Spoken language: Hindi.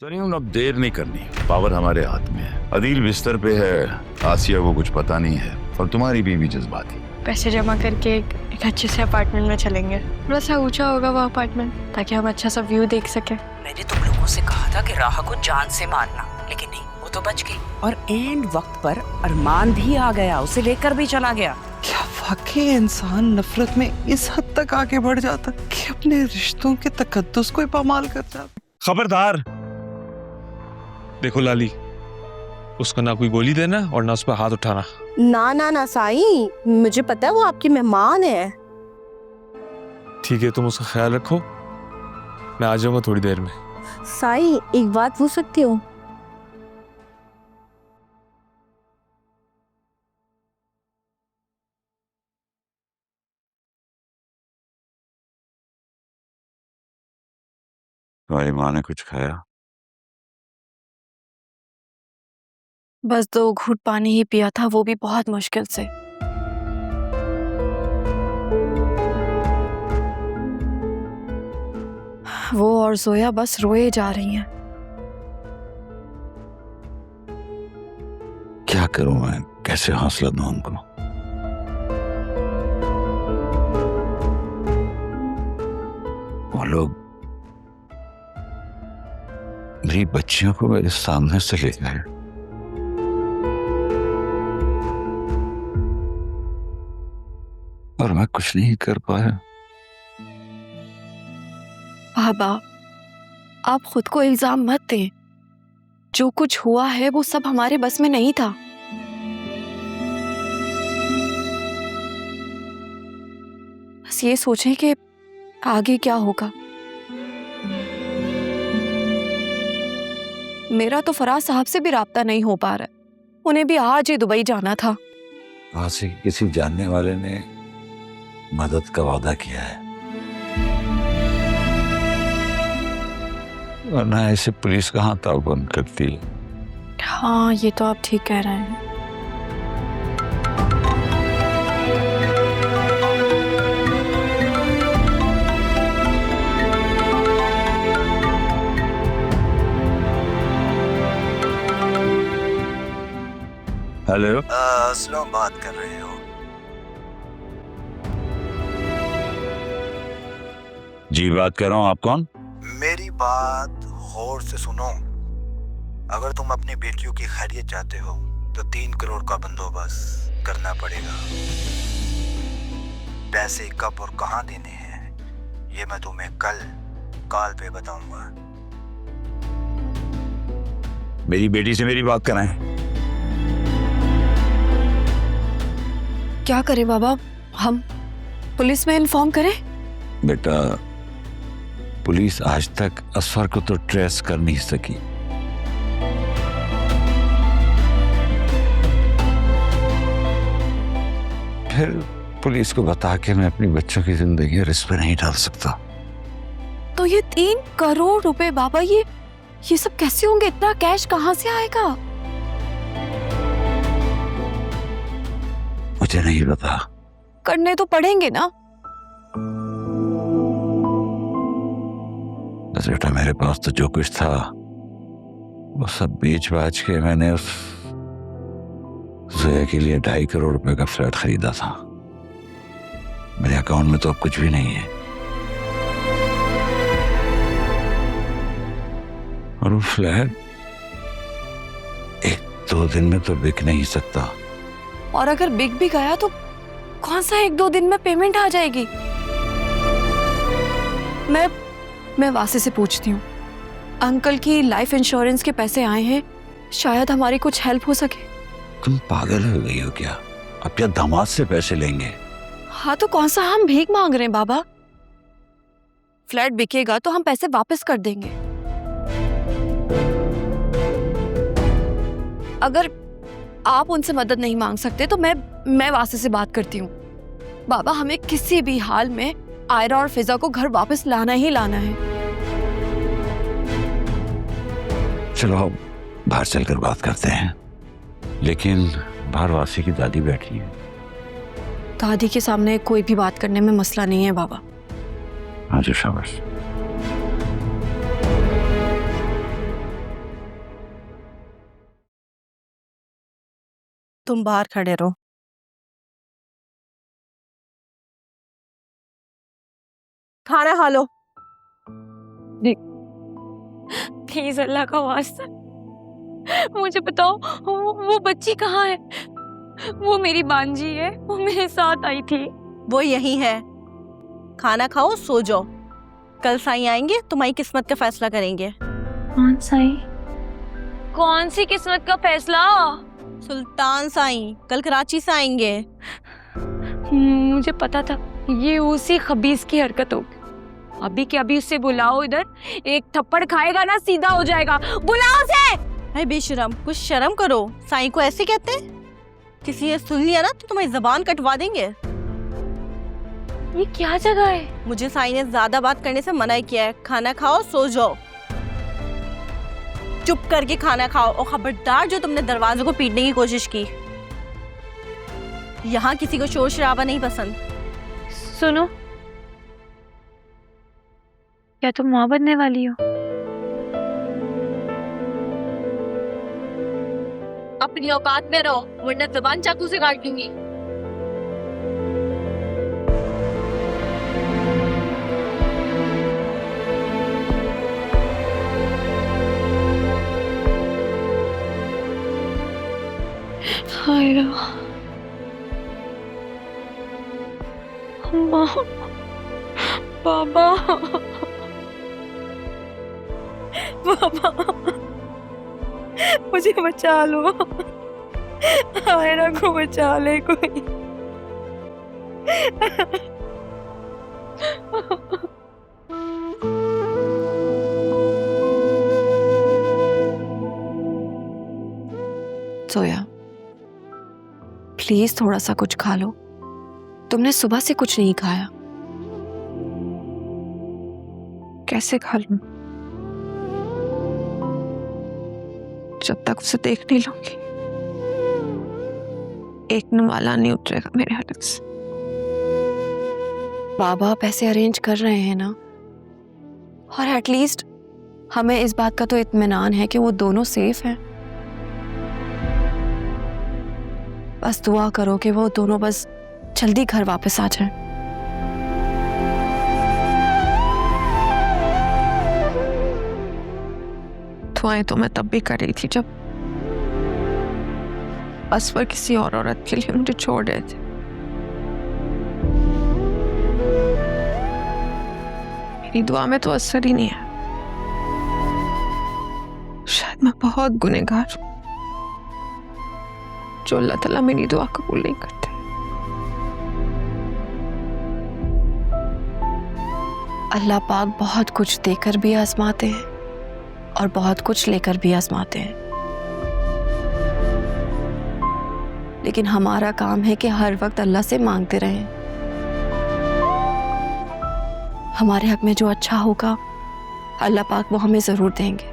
सरीम, अब देर नहीं करनी, पावर हमारे हाथ में है। अदील बिस्तर पे है, आसिया को कुछ पता नहीं है और तुम्हारी बीवी जज्बाती। पैसे जमा करके एक अच्छे से अपार्टमेंट में चलेंगे। थोड़ा सा ऊंचा होगा वो अपार्टमेंट, ताकि हम अच्छा सा व्यू देख सके। मैंने तुम लोगों से कहा था कि राह को जान से मारना, लेकिन नहीं, वो तो बच गई। और एंड वक्त पर अरमान भी आ गया, उसे लेकर भी चला गया। क्या वाकई इंसान नफरत में इस हद तक आगे बढ़ जाता कि अपने रिश्तों के तकद्दुस को ही पामाल कर जाता? खबरदार! देखो लाली, उसको ना कोई गोली देना और ना उस पर हाथ उठाना। ना ना ना साईं, मुझे पता है वो आपकी मेहमान है। ठीक है, तुम उसका ख्याल रखो, मैं आ जाऊंगा थोड़ी देर में। साईं, एक बात पूछ सकती हूँ? तुम्हारी माँ ने कुछ खाया? बस 2 घूंट पानी ही पिया था, वो भी बहुत मुश्किल से। वो और जोया बस रोए जा रही हैं। क्या करूं मैं, कैसे हौसला दूं उनको? वो लोग मेरी बच्चियों को मेरे सामने से ले गए। और मैं कुछ नहीं कर पाया। बाबा, आप खुद को इल्जाम मत दें। जो कुछ हुआ है वो सब हमारे बस में नहीं था। बस ये सोचें कि आगे क्या होगा। मेरा तो फराज साहब से भी राब्ता नहीं हो पा रहा है। उन्हें भी आज ही दुबई जाना था। वहां से किसी जानने वाले ने मदद का वादा किया है, वरना ऐसे पुलिस कहाँ ताउन करती है। हाँ, ये तो आप ठीक कह रहे हैं। हेलो, स्लो बात कर रहे हो? जी बात कर रहा हूँ। आप कौन? मेरी बात गौर से सुनो। अगर तुम अपनी बेटियों की खैरियत चाहते हो तो 3 करोड़ का बंदोबस्त करना पड़ेगा। पैसे कब और कहाँ देने हैं ये मैं तुम्हें कल कॉल पे बताऊंगा। मेरी बेटी से मेरी बात कराएं। क्या करें बाबा, हम पुलिस में इन्फॉर्म करें? बेटा, पुलिस आज तक असफर को तो ट्रेस कर नहीं सकी। फिर पुलिस को बता के मैं अपनी बच्चों की जिंदगी रिस्क पे नहीं डाल सकता। तो ये 3 करोड़ रुपए बाबा, ये सब कैसे होंगे? इतना कैश कहाँ से आएगा? मुझे नहीं पता। करने तो पड़ेंगे ना। बेटा, मेरे पास तो जो कुछ था वो सब बेच बाच के मैंने उस जोया के लिए 2.5 करोड़ रुपए का फ्लैट खरीदा था। मेरे अकाउंट में तो अब कुछ भी नहीं है। और वो फ्लैट 1-2 दिन में तो बिक नहीं सकता। और अगर बिक भी गया तो कौन सा 1-2 दिन में पेमेंट आ जाएगी? मैं वासे से पूछती हूँ। अंकल की लाइफ इंश्योरेंस के पैसे आए हैं, शायद हमारी कुछ हेल्प हो सके। तुम पागल हो गई हो क्या? अब क्या दामाद से पैसे लेंगे? हाँ, तो कौन सा हम भीख मांग रहे हैं बाबा? फ्लैट बिकेगा तो हम पैसे वापस कर देंगे। अगर आप उनसे मदद नहीं मांग सकते तो मैं वासे से बात करती हूँ। बाबा, हमें किसी भी हाल में आयरा और फिजा को घर वापस लाना ही लाना है। चलो बाहर चलकर बात करते हैं, लेकिन बाहर वासी की दादी बैठी है। दादी के सामने कोई भी बात करने में मसला नहीं है बाबा। हाँ जी, शाबाश। तुम बाहर खड़े रहो। खाना खा लो। प्लीज अल्लाह का वास्ता मुझे बताओ वो बच्ची कहाँ है? वो मेरी बांजी है, वो मेरे साथ आई थी। वो यही है। खाना खाओ, सो जाओ। कल साईं आएंगे, तुम्हारी किस्मत का फैसला करेंगे। कौन साईं? कौन सी किस्मत का फैसला? सुल्तान साईं कल कराची से आएंगे। मुझे पता था ये उसी खबीस की हरकत होगी। अभी के अभी उससे बुलाओ इधर, एक थप्पड़ खाएगा ना सीधा हो जाएगा। बुलाओ उसे। अरे बेशरम, कुछ शर्म करो। साईं को ऐसे कहते हैं? किसी ने सुन लिया ना तो तुम्हारी जबान कटवा देंगे। ये क्या जगह है? मुझे साईं ने ज्यादा बात करने से मना किया है। खाना खाओ, सो जाओ। चुप करके खाना खाओ और खबरदार जो तुमने दरवाजे को पीटने की कोशिश की। यहाँ किसी को शोर शराबा नहीं पसंद। सुनो, क्या तुम माँ बनने वाली हो? अपनी औकात में रहो वरना जबान चाकू से काट दूंगी। हाय रा माँ, बाबा, बाबा मुझे बचा लो। आयरा को बचा ले कोई। सोया, प्लीज थोड़ा सा कुछ खा लो। तुमने सुबह से कुछ नहीं खाया। कैसे खा लूं जब तक उसे देख नहीं लूंगी? एक नवाला नहीं उतरेगा मेरे हलक से। बाबा पैसे अरेंज कर रहे हैं ना, और एटलीस्ट हमें इस बात का तो इत्मीनान है कि वो दोनों सेफ हैं। बस दुआ करो कि वो दोनों बस जल्दी घर वापस आ जाएं। दुआएं तो मैं तब भी कर रही थी जब असफर किसी और औरत के लिए मुझे छोड़ रहे थे। मेरी दुआ में तो असर ही नहीं है। शायद मैं बहुत गुनहगार हूं जो अल्लाह ताला मेरी दुआ कबूल नहीं करते। अल्लाह पाक बहुत कुछ देकर भी आजमाते हैं और बहुत कुछ लेकर भी आजमाते हैं, लेकिन हमारा काम है कि हर वक्त अल्लाह से मांगते रहें। हमारे हक में जो अच्छा होगा अल्लाह पाक वो हमें जरूर देंगे।